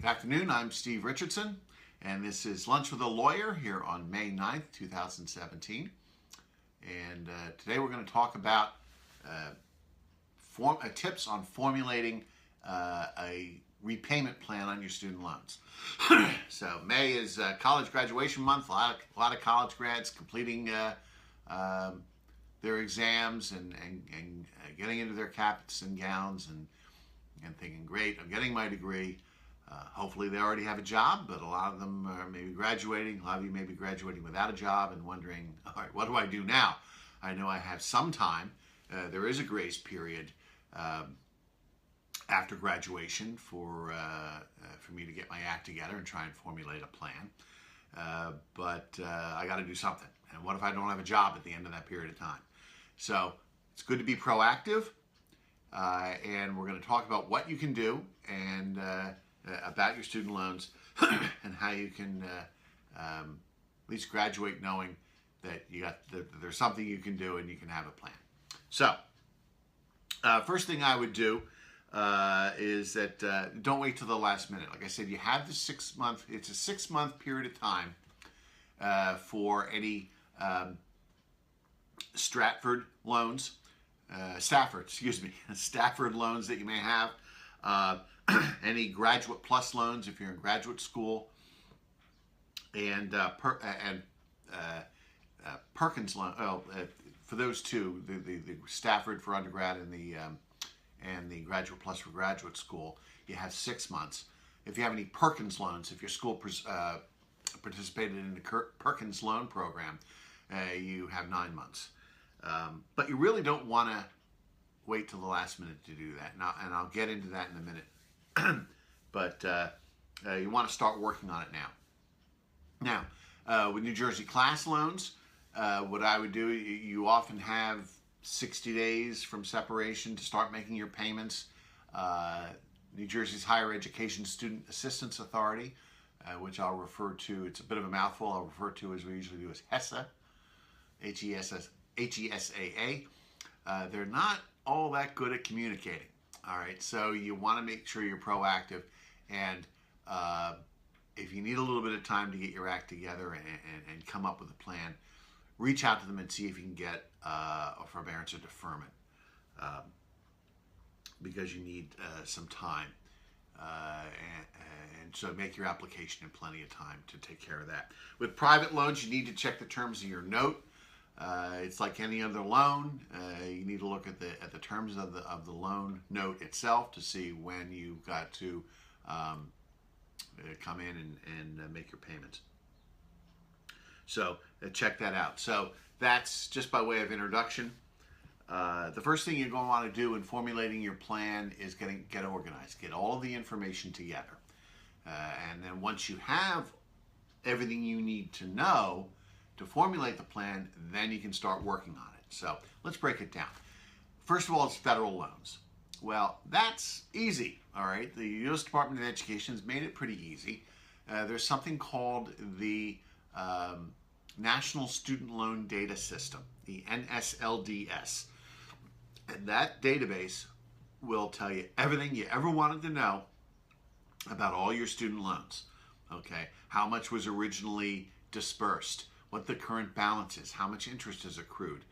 Good afternoon, I'm Steve Richardson, and this is Lunch with a Lawyer here on May 9th, 2017. And today we're going to talk about tips on formulating a repayment plan on your student loans. So May is college graduation month. A lot of college grads completing their exams and getting into their caps and gowns and thinking, great, I'm getting my degree. Hopefully they already have a job, but a lot of them are maybe graduating. A lot of you may be graduating without a job and wondering, all right, what do I do now? I know I have some time. There is a grace period after graduation for me to get my act together and try and formulate a plan. But I got to do something. And what if I don't have a job at the end of that period of time? So it's good to be proactive. And we're going to talk about what you can do and about your student loans and how you can at least graduate knowing that there's something you can do and you can have a plan. So first thing I would do is that don't wait till the last minute. Like I said, you have the 6 month, it's a 6 month period of time for any Stafford loans that you may have. Any Graduate Plus loans if you're in graduate school, and Perkins loan. For those two, the Stafford for undergrad and the Graduate Plus for graduate school, you have 6 months. If you have any Perkins loans, if your school participated in the Perkins loan program, you have 9 months. But you really don't want to wait till the last minute to do that. And I'll get into that in a minute. But you want to start working on it now. Now, with New Jersey class loans, what I would do, you often have 60 days from separation to start making your payments. New Jersey's Higher Education Student Assistance Authority, which I'll refer to, it's a bit of a mouthful, I'll refer to as we usually do as HESA, H-E-S-A-A. They're not all that good at communicating. All right, so you want to make sure you're proactive, and if you need a little bit of time to get your act together and come up with a plan, reach out to them and see if you can get a forbearance or deferment, because you need some time, and so make your application in plenty of time to take care of that. With private loans, you need to check the terms of your note. It's like any other loan. You need to look at the terms of the loan note itself to see when you've got to come in and make your payments. So check that out. So that's just by way of introduction. The first thing you're going to want to do in formulating your plan is get organized. Get all of the information together. And then once you have everything you need to know to formulate the plan, then you can start working on it. So let's break it down. First of all, it's federal loans. Well, that's easy, all right? The U.S. Department of Education has made it pretty easy. There's something called the National Student Loan Data System, the NSLDS. And that database will tell you everything you ever wanted to know about all your student loans, okay? How much was originally dispersed, what the current balance is, how much interest is accrued,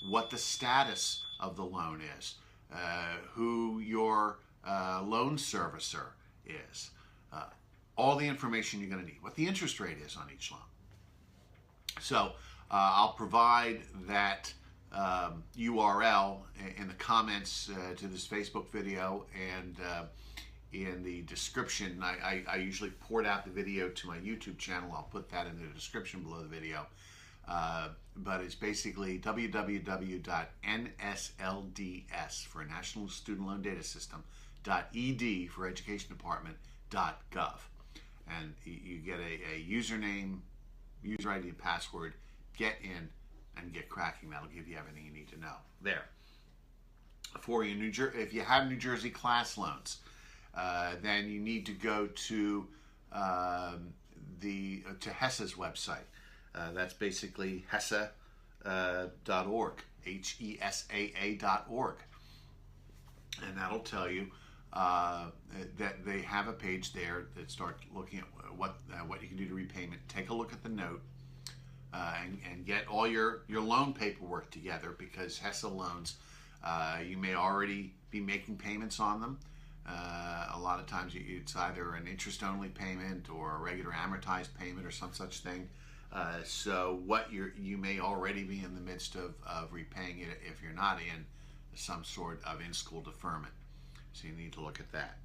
what the status of the loan is, who your loan servicer is, all the information you're going to need, what the interest rate is on each loan. So I'll provide that URL in the comments to this Facebook video, and in the description. I usually port out the video to my YouTube channel. I'll put that in the description below the video. But it's basically www.nslds for National Student Loan Data System .ed for Education Department .gov. And you get a username, user ID, and password. Get in and get cracking. That'll give you everything you need to know there. For you, if you have New Jersey class loans, then you need to go to HESA's website. That's basically HESA.org, HESAA.org. And that'll tell you that they have a page there that starts looking at what you can do to repayment. Take a look at the note and get all your loan paperwork together, because HESA loans, you may already be making payments on them. A lot of times it's either an interest-only payment or a regular amortized payment or some such thing. So you may already be in the midst of repaying it if you're not in some sort of in-school deferment. So you need to look at that.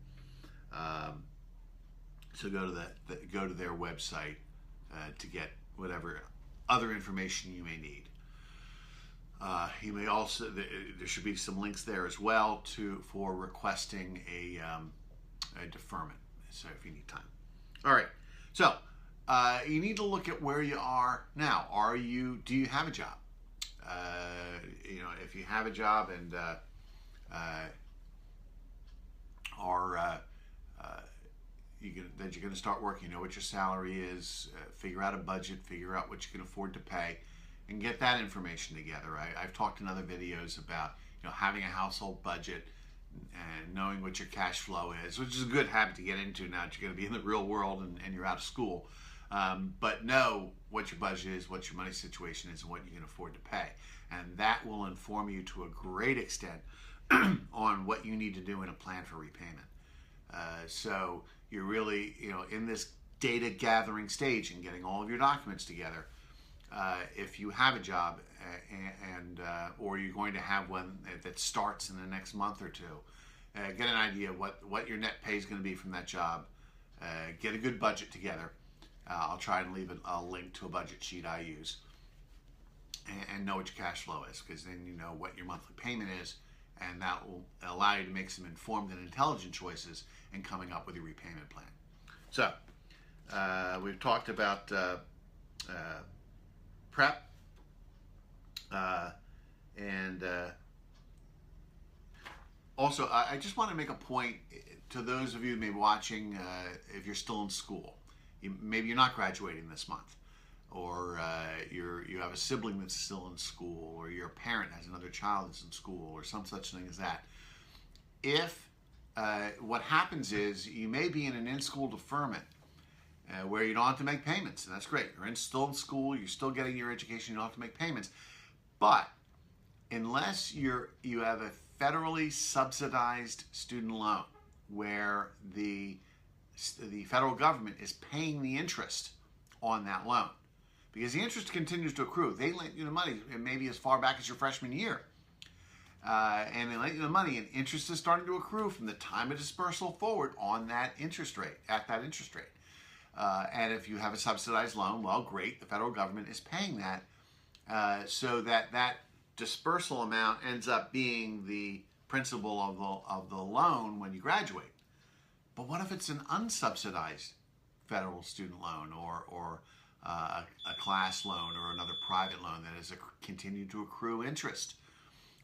So go to their website to get whatever other information you may need. You may also, there should be some links there as well for requesting a deferment, so if you need time. All right, so you need to look at where you are now. Do you have a job? If you have a job and that you're going to start working, you know what your salary is, figure out a budget, figure out what you can afford to pay, and get that information together. I've talked in other videos about having a household budget and knowing what your cash flow is, which is a good habit to get into now that you're going to be in the real world and you're out of school. But know what your budget is, what your money situation is, and what you can afford to pay. And that will inform you to a great extent on what you need to do in a plan for repayment. So you're really, in this data gathering stage and getting all of your documents together. If you have a job or you're going to have one that starts in the next month or two, get an idea of what your net pay is going to be from that job. Get a good budget together. I'll try and leave a link to a budget sheet I use, and know what your cash flow is, because then you know what your monthly payment is, and that will allow you to make some informed and intelligent choices in coming up with your repayment plan. So we've talked about prep, and also I just want to make a point to those of you maybe watching, if you're still in school. Maybe you're not graduating this month, or you have a sibling that's still in school, or your parent has another child that's in school, or some such thing as that. If what happens is you may be in an in-school deferment where you don't have to make payments, and that's great. You're still in school, you're still getting your education, you don't have to make payments. But unless you have a federally subsidized student loan where the federal government is paying the interest on that loan, because the interest continues to accrue. They lent you the money maybe as far back as your freshman year. And they lent you the money, and interest is starting to accrue from the time of dispersal forward on that interest rate, at that interest rate. And if you have a subsidized loan, well, great, the federal government is paying that, so that dispersal amount ends up being the principal of the loan when you graduate. But what if it's an unsubsidized federal student loan, or a class loan, or another private loan that has continued to accrue interest?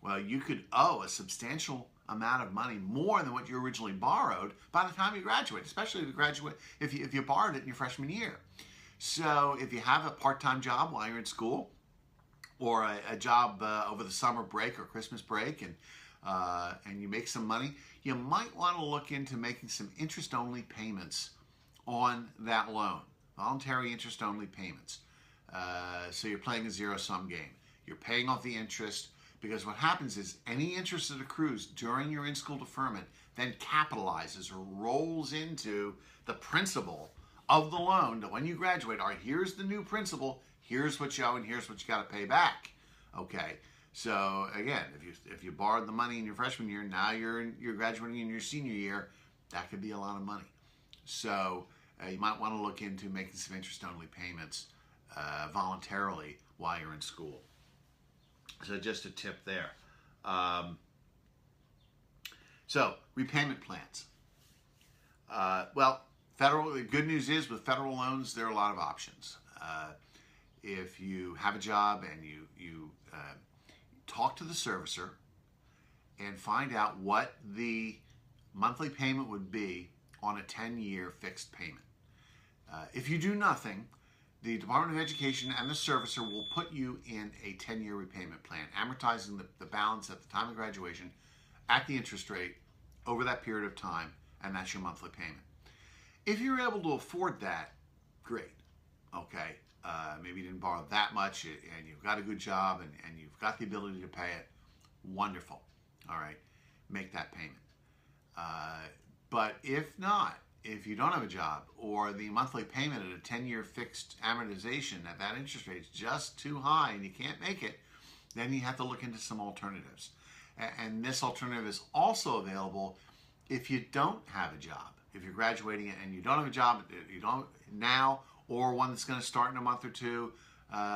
Well, you could owe a substantial amount of money, more than what you originally borrowed, by the time you graduate, especially if you borrowed it in your freshman year. So if you have a part-time job while you're in school, or a job over the summer break or Christmas break, and you make some money, you might want to look into making some interest-only payments on that loan, voluntary interest-only payments. So you're playing a zero-sum game. You're paying off the interest, because what happens is any interest that accrues during your in-school deferment then capitalizes or rolls into the principal of the loan. That when you graduate, all right, here's the new principal, here's what you owe, and here's what you got to pay back. Okay. So again, if you borrowed the money in your freshman year, now you're graduating in your senior year, that could be a lot of money. So you might want to look into making some interest-only payments voluntarily while you're in school. So just a tip there. So repayment plans. Well, the good news is with federal loans, there are a lot of options. If you have a job and you talk to the servicer and find out what the monthly payment would be on a 10-year fixed payment. If you do nothing, the Department of Education and the servicer will put you in a 10-year repayment plan, amortizing the balance at the time of graduation at the interest rate over that period of time, and that's your monthly payment. If you're able to afford that, great. Okay, maybe you didn't borrow that much, and you've got a good job, and you've got the ability to pay it. Wonderful. All right, make that payment. But if not, if you don't have a job, or the monthly payment at a 10-year fixed amortization at that interest rate is just too high and you can't make it, then you have to look into some alternatives. And this alternative is also available if you don't have a job. If you're graduating and you don't have a job, you don't now, or one that's going to start in a month or two,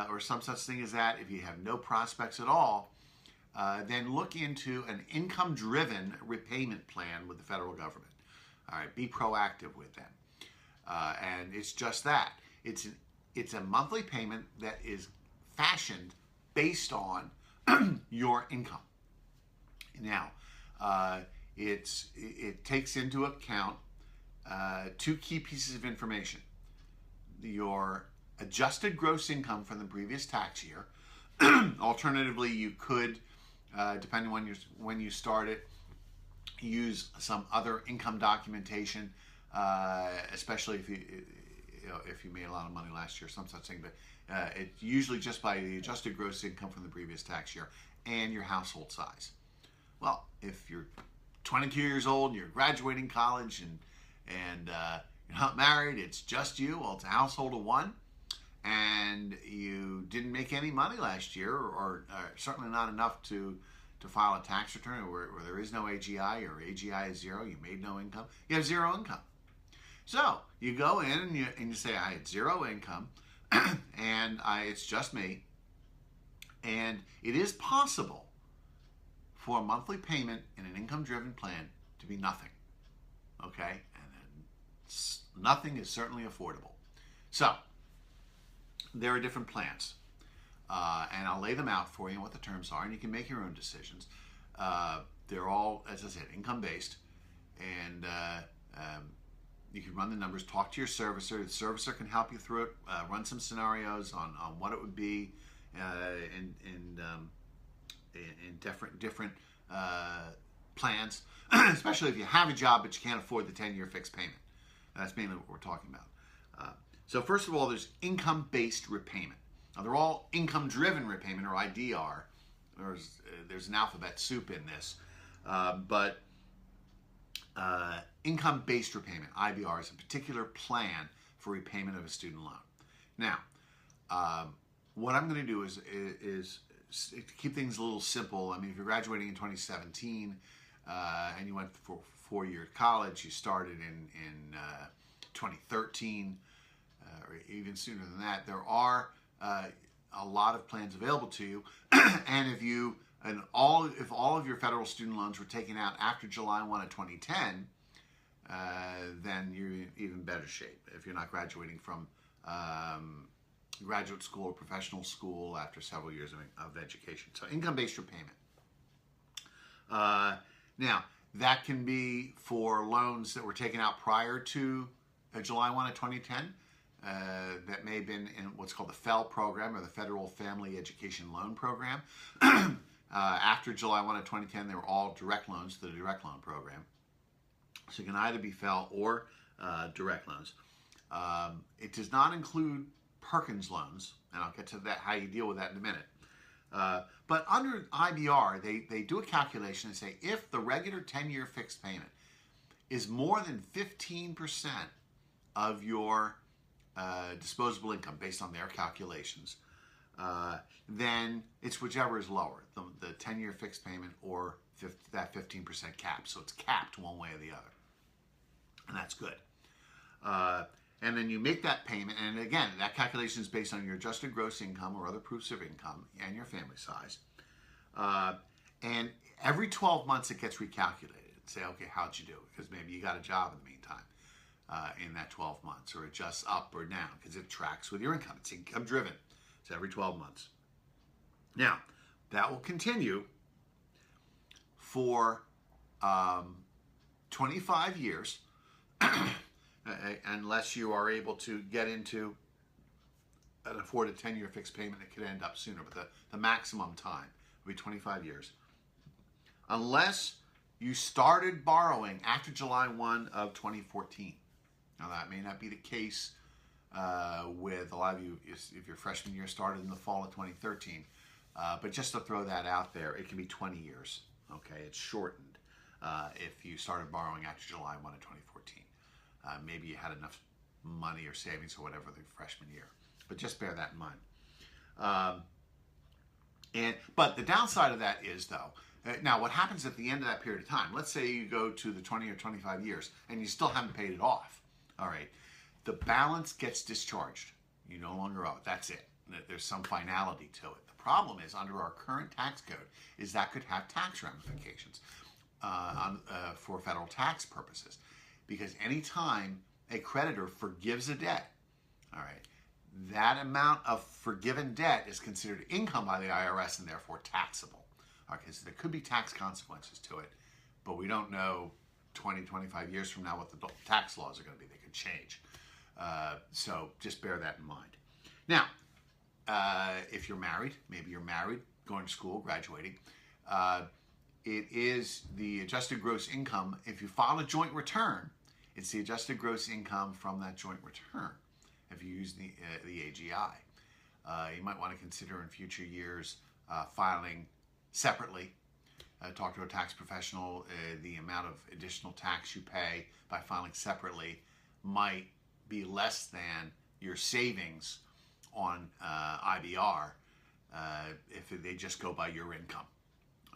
or some such thing as that, if you have no prospects at all, then look into an income-driven repayment plan with the federal government. All right, be proactive with them. And it's just that. It's a monthly payment that is fashioned based on your income. Now, it takes into account two key pieces of information. Your adjusted gross income from the previous tax year. Alternatively, you could, depending on when you start it, use some other income documentation, especially if you made a lot of money last year, some such thing. But it's usually just by the adjusted gross income from the previous tax year and your household size. Well, if you're 22 years old and you're graduating college and you're not married, it's just you. Well, it's a household of one, and you didn't make any money last year, or certainly not enough to file a tax return where there is no AGI, or AGI is zero, you made no income, you have zero income. So you go in and you say, I had zero income, and it's just me, and it is possible for a monthly payment in an income-driven plan to be nothing, okay? And nothing is certainly affordable. So there are different plans. And I'll lay them out for you and what the terms are, and you can make your own decisions. They're all, as I said, income-based, and you can run the numbers, talk to your servicer. The servicer can help you through it, run some scenarios on what it would be in different plans, especially if you have a job but you can't afford the 10-year fixed payment. That's mainly what we're talking about. So first of all, there's income-based repayment. Now, they're all income-driven repayment, or IDR. There's an alphabet soup in this. But income-based repayment, IBR, is a particular plan for repayment of a student loan. Now, what I'm going to do is to keep things a little simple. I mean, if you're graduating in 2017 and you went for 4-year college, you started in 2013, or even sooner than that, there are a lot of plans available to you, and if all of your federal student loans were taken out after July 1 of 2010, then you're in even better shape if you're not graduating from graduate school or professional school after several years of education. So income-based repayment. Now, that can be for loans that were taken out prior to July 1 of 2010. That may have been in what's called the FFEL program, or the Federal Family Education Loan Program. After July 1 of 2010, they were all direct loans to the direct loan program. So it can either be FFEL or direct loans. It does not include Perkins loans, and I'll get to that, how you deal with that in a minute. But under IBR, they do a calculation and say if the regular 10-year fixed payment is more than 15% of your disposable income based on their calculations, then it's whichever is lower, the 10-year fixed payment or that 15% cap. So it's capped one way or the other, and that's good. And then you make that payment, and again, that calculation is based on your adjusted gross income or other proofs of income and your family size. And every 12 months it gets recalculated. Say, okay, how'd you do? Because maybe you got a job in the meantime. In that 12 months, or adjusts up or down, because it tracks with your income. It's income driven. It's every 12 months. Now, that will continue for 25 years, unless you are able to get into and afford a 10-year fixed payment. It could end up sooner, but the maximum time will be 25 years. Unless you started borrowing after July 1 of 2014. Now, that may not be the case with a lot of you if your freshman year started in the fall of 2013. But just to throw that out there, it can be 20 years. Okay, it's shortened if you started borrowing after July 1 of 2014. Maybe you had enough money or savings or whatever the freshman year. But just bear that in mind. But the downside of that is, though, now what happens at the end of that period of time, let's say you go to the 20 or 25 years and you still haven't paid it off, all right, the balance gets discharged. You no longer owe it. That's it. There's some finality to it. The problem is, under our current tax code, is that could have tax ramifications for federal tax purposes. Because anytime a creditor forgives a debt, all right, that amount of forgiven debt is considered income by the IRS and therefore taxable. Okay, so there could be tax consequences to it, but we don't know 20, 25 years from now what the tax laws are going to be. They could change. So just bear that in mind. Now, if you're married, maybe you're married, going to school, graduating, it is the adjusted gross income. If you file a joint return, it's the adjusted gross income from that joint return. If you use the AGI, you might want to consider in future years filing separately. Talk to a tax professional. The amount of additional tax you pay by filing separately might be less than your savings on IBR if they just go by your income.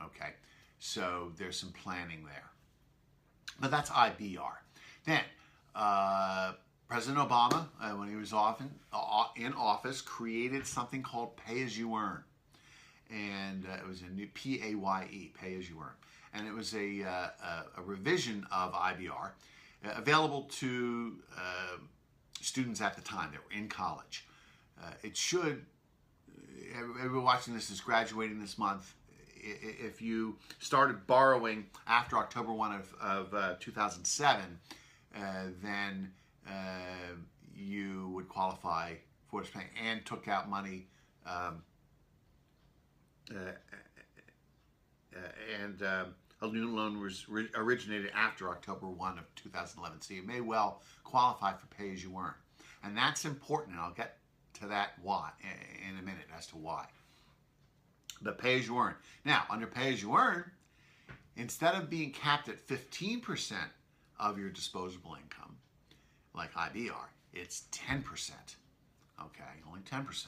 Okay, so there's some planning there. But that's IBR. Then, President Obama, when he was in office, created something called Pay-As-You-Earn. And it was a new PAYE, Pay-As-You-Earn. And it was a revision of IBR available to students at the time that were in college. It should, everyone watching this is graduating this month. If you started borrowing after October 1 of 2007, then you would qualify for this plan and took out money and a new loan was originated after October 1 of 2011. So you may well qualify for Pay-As-You-Earn. And that's important, and I'll get to that why in a minute as to why. But Pay-As-You-Earn. Now, under Pay-As-You-Earn, instead of being capped at 15% of your disposable income, like IBR, it's 10%. Okay, only 10%.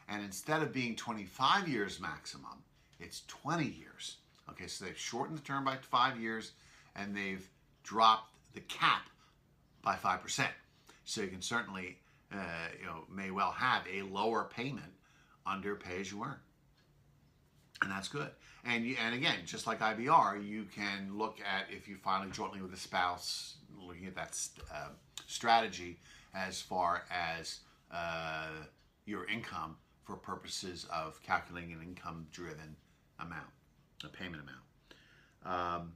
And instead of being 25 years maximum, it's 20 years. Okay, so they've shortened the term by 5 years, and they've dropped the cap by 5%. So you can certainly, may well have a lower payment under Pay-As-You-Earn. And that's good. And again, just like IBR, you can look at, if you file jointly with a spouse, looking at that strategy as far as your income for purposes of calculating an income-driven amount, a payment amount.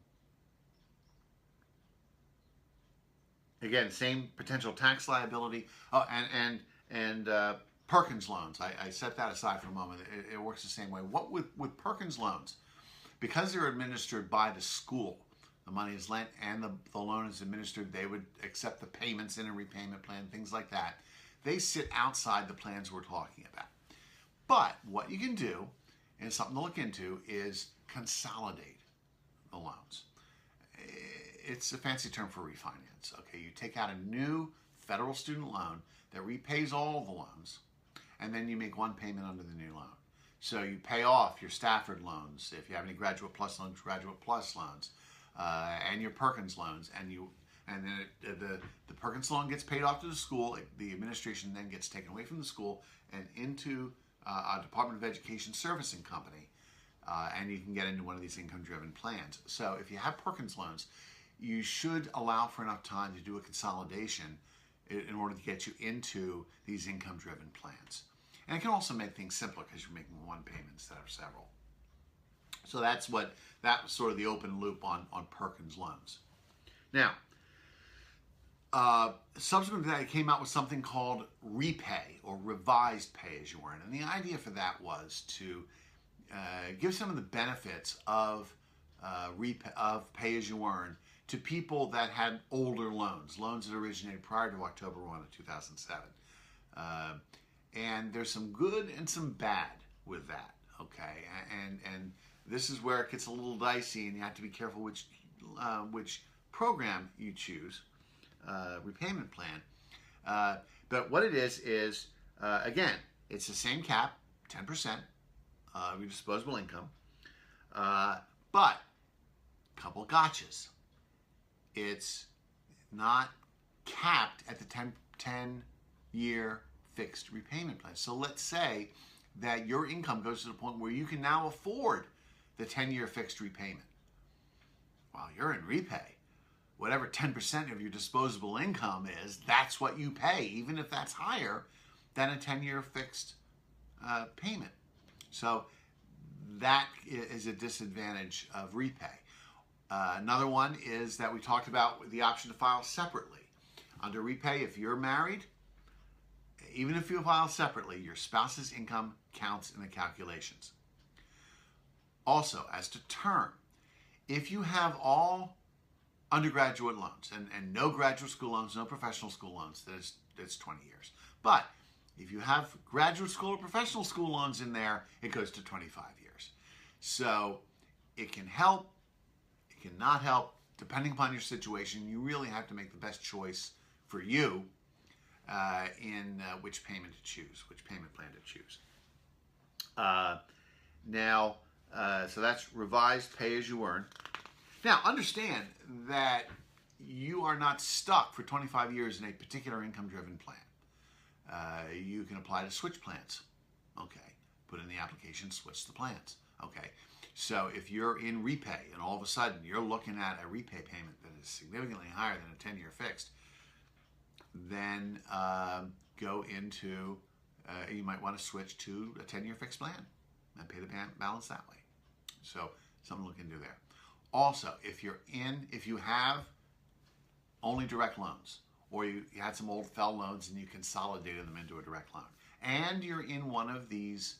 Again, same potential tax liability. Oh, and Perkins loans. I set that aside for a moment. It works the same way. What with Perkins loans, because they're administered by the school, the money is lent and the loan is administered, they would accept the payments in a repayment plan, things like that. They sit outside the plans we're talking about. But what you can do, and something to look into, is consolidate the loans. It's a fancy term for refinance. Okay, you take out a new federal student loan that repays all of the loans, and then you make one payment under the new loan. So you pay off your Stafford loans, if you have any Graduate Plus loans, and your Perkins loans, and then the Perkins loan gets paid off to the school. The administration then gets taken away from the school and into a Department of Education servicing company, and you can get into one of these income-driven plans. So if you have Perkins loans, you should allow for enough time to do a consolidation in order to get you into these income-driven plans. And it can also make things simpler because you're making one payment instead of several. So that was sort of the open loop on Perkins loans. Now, subsequent to that, it came out with something called Repay, or Revised Pay-As-You-Earn. And the idea for that was to give some of the benefits of of pay-as-you-earn to people that had older loans that originated prior to October 1 of 2007. And there's some good and some bad with that, okay? And this is where it gets a little dicey, and you have to be careful which program you choose, repayment plan. But what it is again, it's the same cap, 10% of your disposable income, but a couple gotchas. It's not capped at the 10-year fixed repayment plan. So let's say that your income goes to the point where you can now afford the 10-year fixed repayment. While you're in repay, whatever 10% of your disposable income is, that's what you pay, even if that's higher than a 10-year fixed payment. So that is a disadvantage of repay. Another one is that we talked about the option to file separately. Under repay, if you're married, even if you file separately, your spouse's income counts in the calculations. Also, as to term, if you have all undergraduate loans and no graduate school loans, no professional school loans, that's 20 years. But if you have graduate school or professional school loans in there, it goes to 25 years. So it can help, it can not help, depending upon your situation. You really have to make the best choice for you in which payment to choose, which payment plan to choose. So that's revised pay-as-you-earn. Now, understand that you are not stuck for 25 years in a particular income-driven plan. You can apply to switch plans. Okay. Put in the application, switch the plans. Okay. So if you're in repay and all of a sudden you're looking at a repay payment that is significantly higher than a 10-year fixed, then go into, you might want to switch to a 10-year fixed plan and pay the balance that way. So something to look into there. Also, if you have only direct loans, or you had some old FFEL loans and you consolidated them into a direct loan, and you're in one of these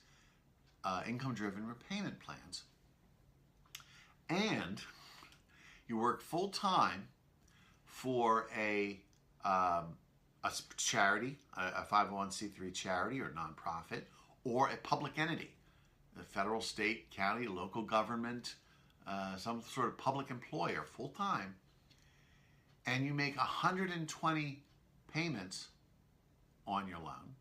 income-driven repayment plans, and you work full-time for a charity, a 501c3 charity or nonprofit, or a public entity, the federal, state, county, local government, some sort of public employer, full-time, and you make 120 payments on your loan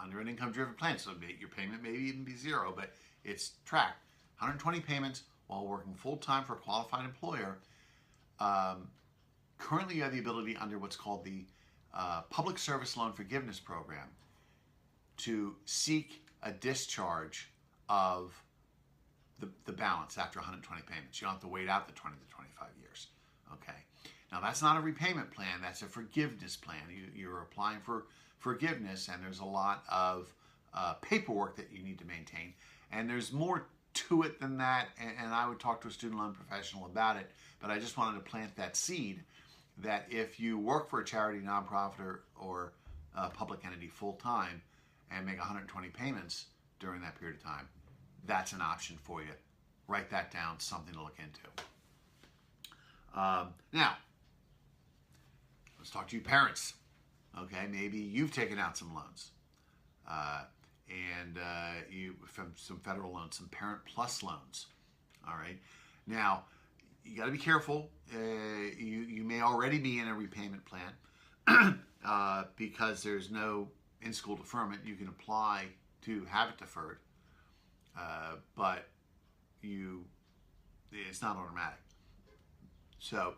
under an income-driven plan. So your payment may even be zero, but it's tracked. 120 payments while working full-time for a qualified employer. Currently, you have the ability under what's called the Public Service Loan Forgiveness Program to seek a discharge of the balance after 120 payments. You don't have to wait out the 20 to 25 years. Okay. Now, that's not a repayment plan. That's a forgiveness plan. You're applying for forgiveness, and there's a lot of paperwork that you need to maintain. And there's more to it than that, and I would talk to a student loan professional about it, but I just wanted to plant that seed that if you work for a charity, nonprofit, or public entity full-time and make 120 payments during that period of time, that's an option for you. Write that down, something to look into. Now, let's talk to you parents. Okay, maybe you've taken out some loans, and you from some federal loans, some Parent Plus loans. All right, now you got to be careful. You may already be in a repayment plan because there's no in-school deferment. You can apply to have it deferred, but it's not automatic. So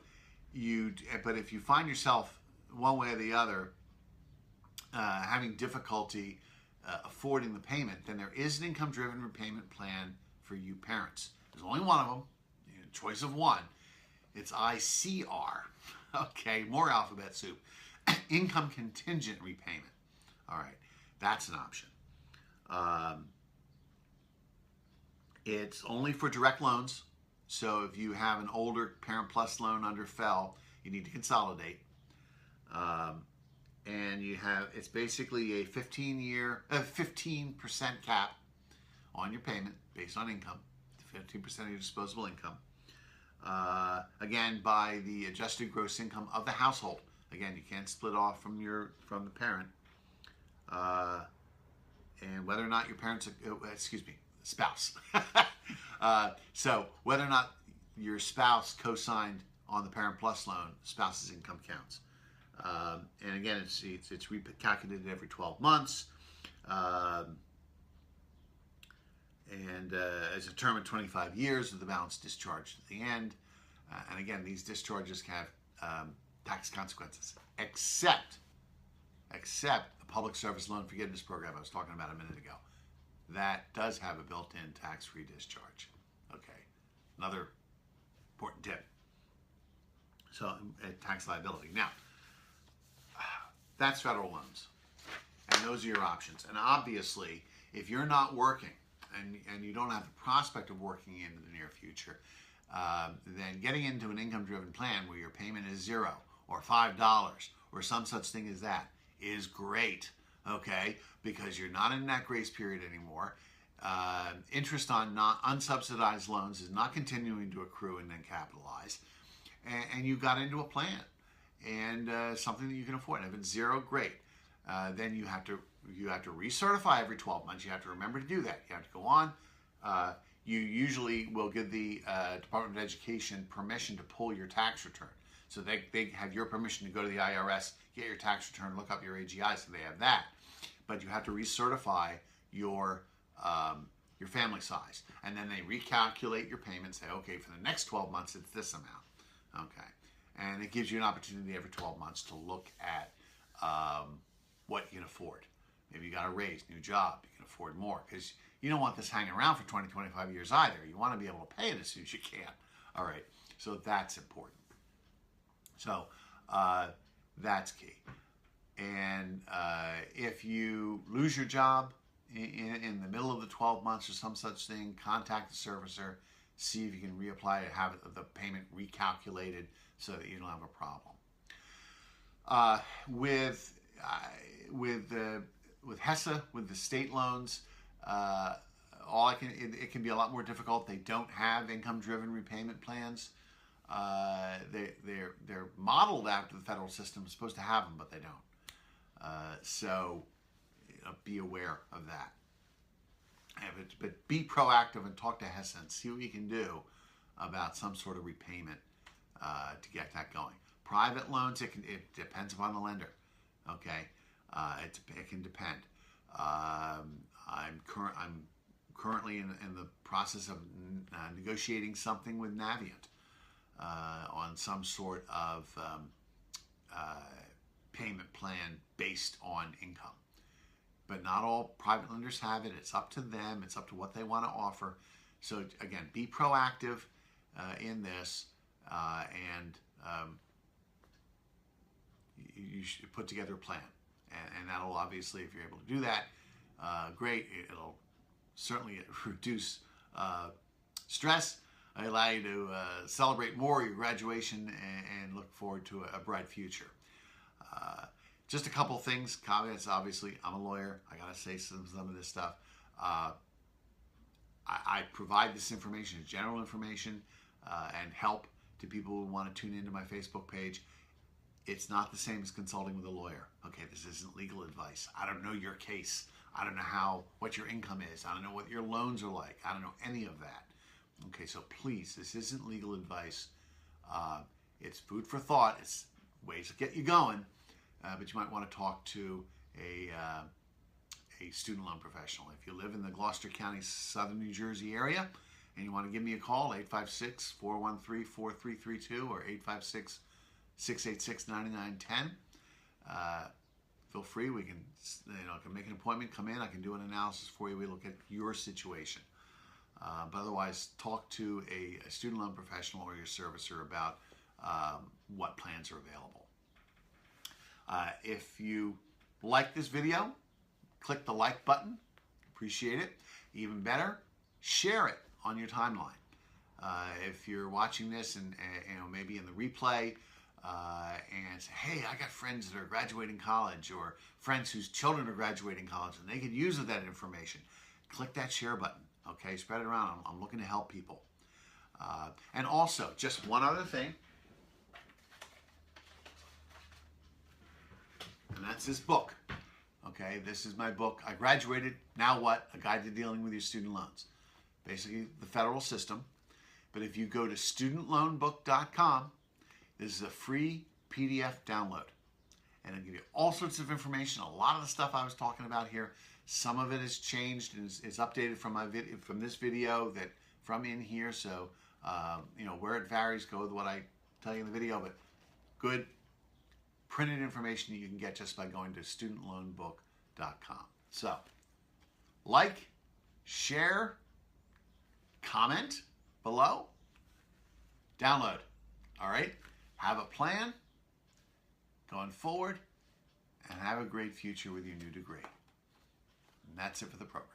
but if you find yourself one way or the other having difficulty affording the payment, then there is an income-driven repayment plan for you parents. There's only one of them, choice of one. It's ICR. Okay, more alphabet soup. Income contingent repayment. All right, that's an option. It's only for direct loans. So if you have an older Parent Plus loan under FFEL, you need to consolidate. And it's basically a 15% cap on your payment based on income, 15% of your disposable income. Again, by the adjusted gross income of the household. Again, you can't split off from the parent. And whether or not your parents, spouse. So whether or not your spouse co-signed on the Parent Plus loan, spouse's income counts. And again, it's recalculated every 12 months. And it's a term of 25 years with the balance discharged at the end. And again, these discharges can have tax consequences, except the Public Service Loan Forgiveness Program I was talking about a minute ago. That does have a built-in tax-free discharge. Okay, another important tip. So, tax liability. Now, that's federal loans, and those are your options. And obviously, if you're not working and you don't have the prospect of working in the near future, then getting into an income-driven plan where your payment is $0 or $5 or some such thing as that is great, okay? Because you're not in that grace period anymore. Interest on unsubsidized loans is not continuing to accrue and then capitalize. And you got into a plan and something that you can afford. And if it's $0, great. Then you have to recertify every 12 months. You have to remember to do that. You have to go on. You usually will give the Department of Education permission to pull your tax return. So they have your permission to go to the IRS, get your tax return, look up your AGI, so they have that. But you have to recertify your family size. And then they recalculate your payment, say, okay, for the next 12 months, it's this amount. Okay. And it gives you an opportunity every 12 months to look at what you can afford. Maybe you got a raise, new job, you can afford more. Because you don't want this hanging around for 20, 25 years either. You want to be able to pay it as soon as you can. All right. So that's important. So that's key. And if you lose your job in the middle of the 12 months or some such thing, contact the servicer, see if you can reapply it, have the payment recalculated so that you don't have a problem. With HESA, with the state loans, it can be a lot more difficult. They don't have income-driven repayment plans. They're modeled after the federal system. Is supposed to have them, but they don't. So be aware of that. But be proactive and talk to HESA and see what you can do about some sort of repayment to get that going. Private loans, it depends upon the lender. Okay, it can depend. I'm currently in the process of negotiating something with Navient on some sort of payment plan based on income. But not all private lenders have it. It's up to them. It's up to what they want to offer. So again, be proactive in this, and you should put together a plan. And that'll obviously, if you're able to do that, great. It'll certainly reduce stress, allow you to celebrate more your graduation and look forward to a bright future. Just a couple things, caveats. Obviously, I'm a lawyer. I gotta say some of this stuff. I provide this information as general information and help to people who want to tune into my Facebook page. It's not the same as consulting with a lawyer. Okay, this isn't legal advice. I don't know your case. I don't know what your income is. I don't know what your loans are like. I don't know any of that. Okay, so please, this isn't legal advice. It's food for thought. It's ways to get you going. But you might want to talk to a student loan professional. If you live in the Gloucester County, Southern New Jersey area, and you want to give me a call, 856-413-4332 or 856-686-9910. Feel free. We can, can make an appointment, come in. I can do an analysis for you. We look at your situation. But otherwise, talk to a student loan professional or your servicer about what plans are available. If you like this video, click the like button. Appreciate it. Even better, share it on your timeline. If you're watching this and maybe in the replay and say, hey, I got friends that are graduating college or friends whose children are graduating college and they could use that information, click that share button. Okay, spread it around. I'm looking to help people. And also, just one other thing, and that's this book. Okay, this is my book. I graduated. Now what? A Guide to Dealing with Your Student Loans. Basically, the federal system. But if you go to studentloanbook.com, this is a free PDF download. And it'll give you all sorts of information. A lot of the stuff I was talking about here, some of it has changed and is updated from from this video, that from in here. So, where it varies, go with what I tell you in the video. But good printed information you can get just by going to studentloanbook.com. So, like, share, comment below, download. All right? Have a plan going forward, and have a great future with your new degree. And that's it for the program.